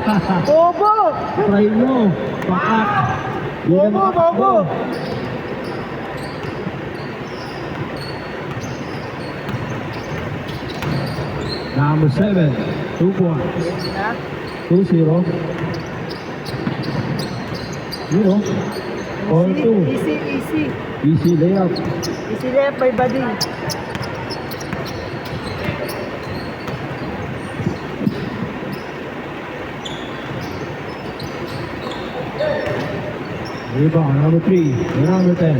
Bobo! Try mo. Pakat. Di ka Bobo, makatakbo. bobo. Number 7. 2 points. Na? 2-0. 0. Or 2. Easy, easy. Easy layup. Easy left by body. Rebound, number 3. And number 10.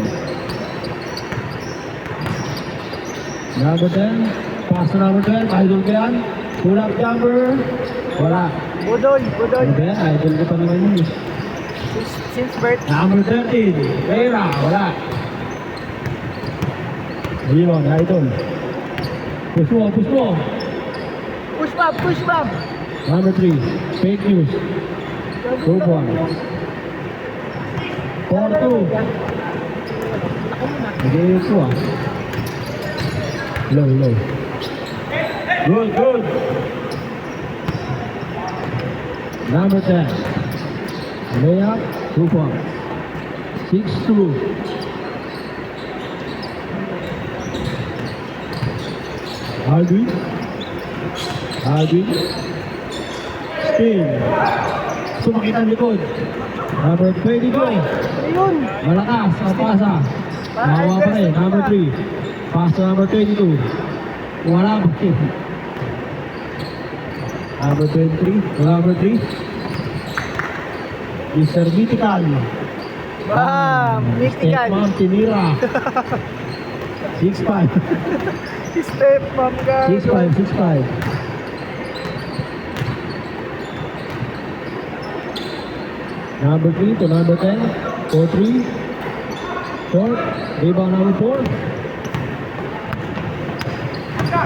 Number 10. Pass to number 12. Idol ka yan. Pull up jumper. Wala. Budol, budol. Ano ba yan? Idol ka pa naman yun. Since birth. Number 13. Pera. Wala. Rebound, idol. Push mo, push mo. Push back, push back. Number 3. Fake news. 2 points. 4-2. Hindi ko ah. Low, low. Good, good. Number 10. Layup, 2 points. 6-2. Aldwin. Aldwin. Spin. Sumakit ang likod. Number 22. Ayun. Malakas ang pasa. Mawa pa rin. Number 3. Pass to number 22. Wala pa rin. Number 23. Number 3. Mr. Mythical. Bam! Step Mythical. mom, tinira. 6'5". Step mom ka. 6'5", 6'5". Number 3 to number 10. 4-3. Short. Rebound number 4.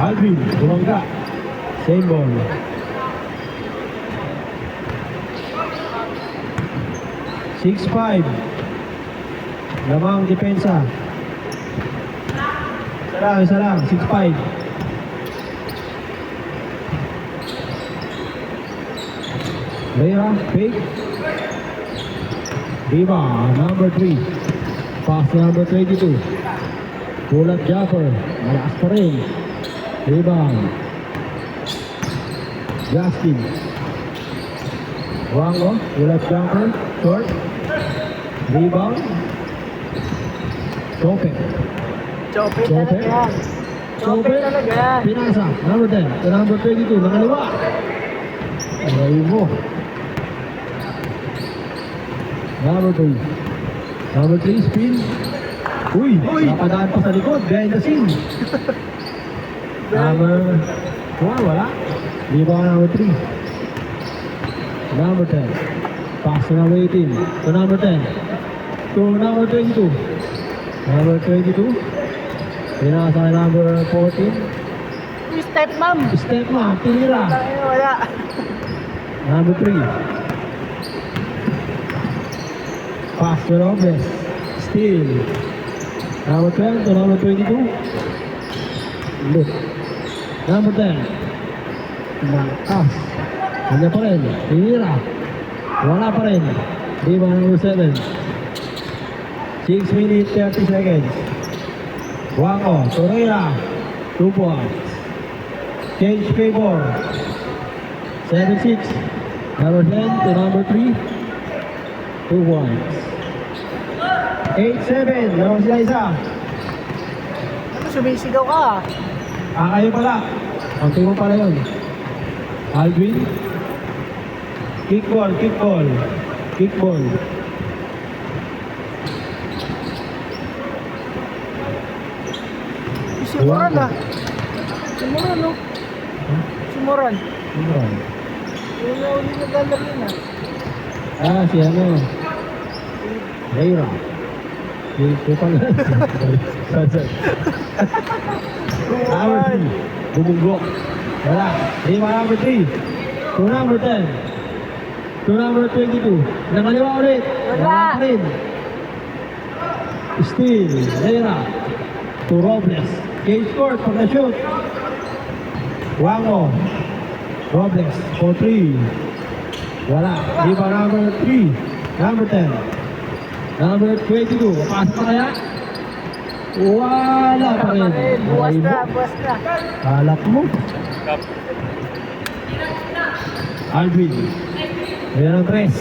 Alvin. Bumangga. Same ball. Six five. Lamang depensa. Isa lang. 6'5". Lea, fake. Rebound, number 3. Pass to number 22. Pull up jumper. Malakas pa rin. Rebound. Justin. Wango. Pull up jumper. Short. Rebound. Chope. Chope Chope. talaga yan. Chope talaga yan. Pinasa. Number 10. To number 22. Nakaliwa. Aray mo. Number 3. Number 3, spin. Uy! Napadaan pa sa likod. Behind the scene. Number 4, wala. Rebound number 3. Number 10. Pass to number 18. To number 10. To number 22. Number 22. Pinasa kay number 14. Step mom. Step ma, tinira. Wala. Number 3. Pass to Robes. Steal. Number 12 to number 22. Look. Number 10. Pass. Kanya pa rin. Tinira. Wala pa rin. Di ba number 7? 6 minutes 30 seconds. Wango. Torreira. 2 points. Change favor. 7-6. Number 10 to number 3. 2 points. 8-7. Naman sila isa. Ano, sumisigaw ka? Kayo pala. Ang mo pala yun. Alvin. Kickball, kickball. Kickball. Si Moran ah. Si Moran no? Si Moran. Ano? Yung nauli na gallery na. Si ano? Rayra. Yung pala. Number 3. Bumunggo. Wala. Rayra number 3. To number 10. To number 22. Nakaliwa ulit. Wala. Pa rin. Still. Rayra. To Robles. Cage court. Pagka-shoot. Wango. Robles. For 3. Wala. Rebound number 3. Number 10. Number 22. Pasok pa kaya? Wala pa rin. Buwas na, Ayun. buwas na. Halap mo. Alvin. Ayan ang tres.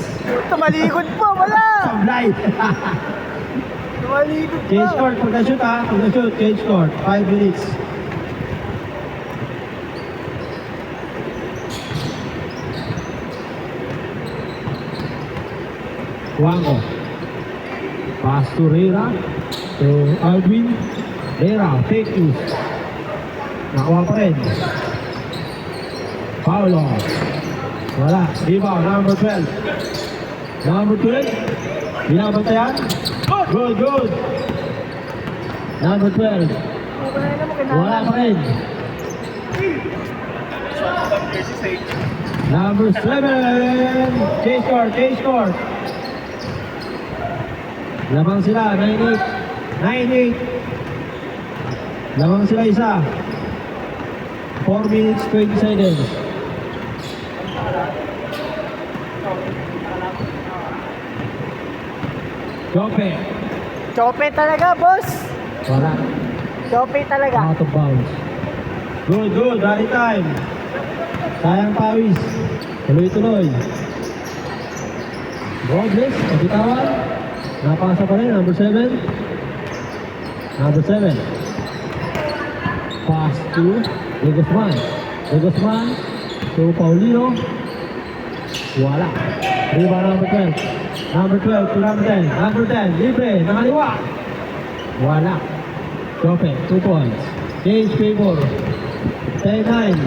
Tumalikod po, wala. Sablay. Tumalikod po. Change court. Pagka-shoot ha. Pagka-shoot. Change court. 5 minutes. Wango. Pass to Rera. To Alvin. Rera. Fake use. Nakawa pa rin. Paulo. Wala. Rebound. Number 12. Number 12. Binabantayan. Good, good. Number 12. Wala pa rin. Number 7. Chase court, chase court. Lamang sila, 9-8. 9-8. Lamang sila isa. 4 minutes, 20 seconds. Jope. Chope talaga, boss. Wala. Chope talaga. Out of bounds. Good, good. Rally time. Sayang pawis. Tuloy-tuloy. Robles, kapitawan. Napasa pa rin. Number 7. Number 7. Pass to De Guzman. De Guzman to Paulino. Wala. Rebound number 12. Number 12 to number 10. Number 10. Libre. Nakaliwa. Wala. Chope. 2 points. Change favor. 10-9.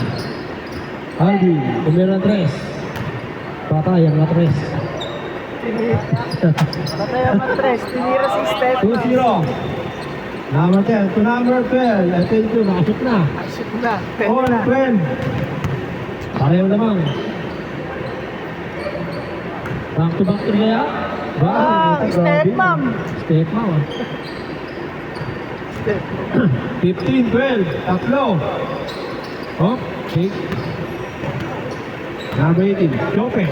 Alvin. Tumira ng 3. Patay ang 3. Patay ang matres. Tinira si Steph. 2-0. Number 10 to number 12. At 10-2. Nakashoot na. Shoot na. All na. 12. Pareho naman. Back to back to kaya? Ah, step mom. Step mom. 15-12. Tatlo. Oh, shake. Number 18. Chope.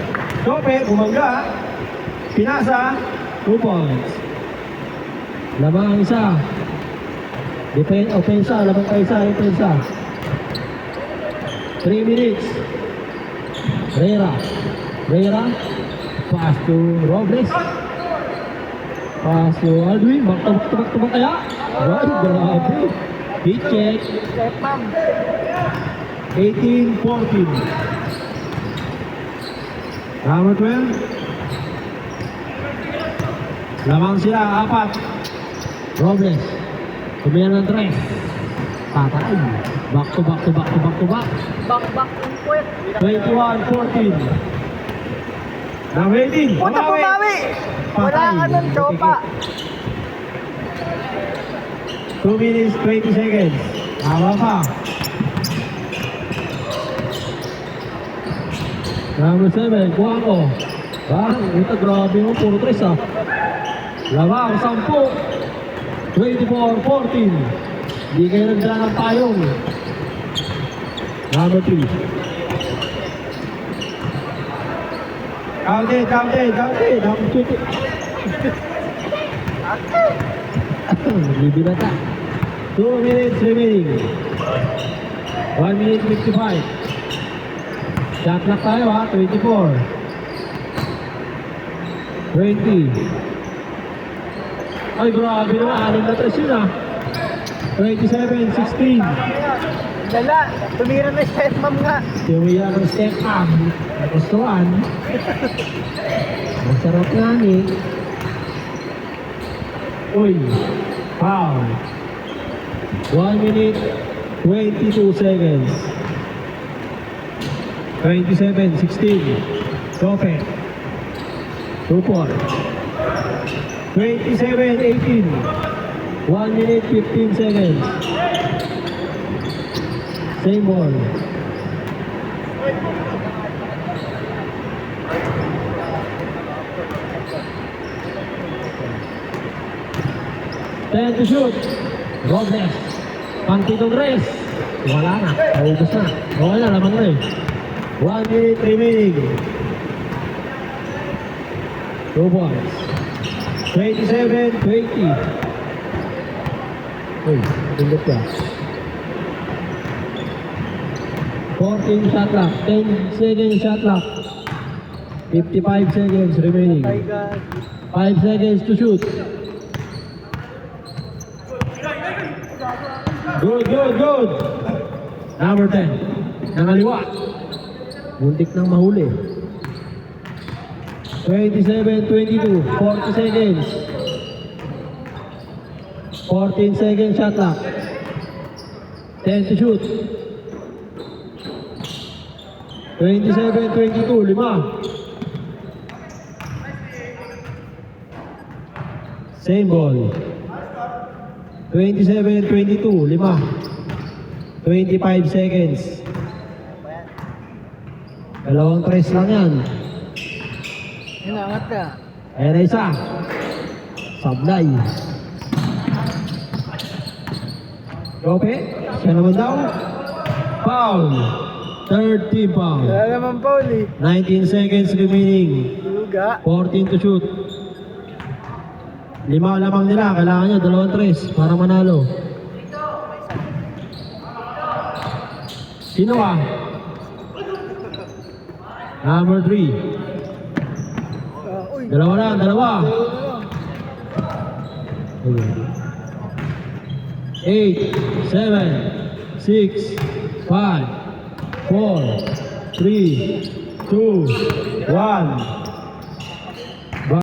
Chope. Bumangga. Pinasa. 2 points. Lamang ang isa. Opensa. Lamang ka isa. Opensa. 3 minutes. Rera. Rera. Pass to Robles. Pass to Alvin. Back kaya? Ay, grabe. Hit check. Step mom. 18-14. Number 12. Lamang sila, 4. Robles. Kumiyan ng 3. Patay. Back to back. Back ang puwet. 21-14. Number 18. Puta pumawi. Wala ka ng tropa. 2 minutes, 20 seconds. Tama pa. Number 7, kuha ko. Ito, grabe mo, puro 3 ah. Lamang, 10. 24-14. Hindi kayo nagdala ng payong. Number 3. Count it. Shoot it. Bibinata. 2 minutes remaining. 1 minute 55. Shot clock tayo ha, 24. 20. Ay, grabe naman, 6 na 3 yun ah. 27, 16. Dala. Tumira na step mom nga. Tumira ng step up. Gustuhan. Masarap nga ni. Uy. Foul. 1 minute, 22 seconds. 27, 16. Chope. 2 points. 27, 18. 1 minute, 15 seconds. Same ball. Ten to shoot. Robles. Pantito Dres. Wala na. Naubos na. Okay na, lamang na eh. 1 minute remaining. 2 points. 27-20. Uy, pindot ka. 14 shot clock. 10 seconds shot clock. 55 seconds remaining. My God. 5 seconds to shoot. Good, good, good. Number 10. Nangaliwa. Muntik nang mahuli. 27-22. 40 seconds. 14 seconds shot clock. 10 to shoot. 27-22. 5. Same ball. 27-22, 5. 25 seconds. Dalawang tres lang yan. Inangat ka. Ayan na isa. Sablay. Jope, siya naman daw. Foul. Third team foul. Wala naman Paul eh. 19 seconds remaining. Luga. 14 to shoot. 5 lamang nila. Kailangan nyo, 2-3 para manalo. Sino ka? Number 3. Uy. Dalawa lang, dalawa. 8, 7, 6, 5, 4, 3, 2, 1.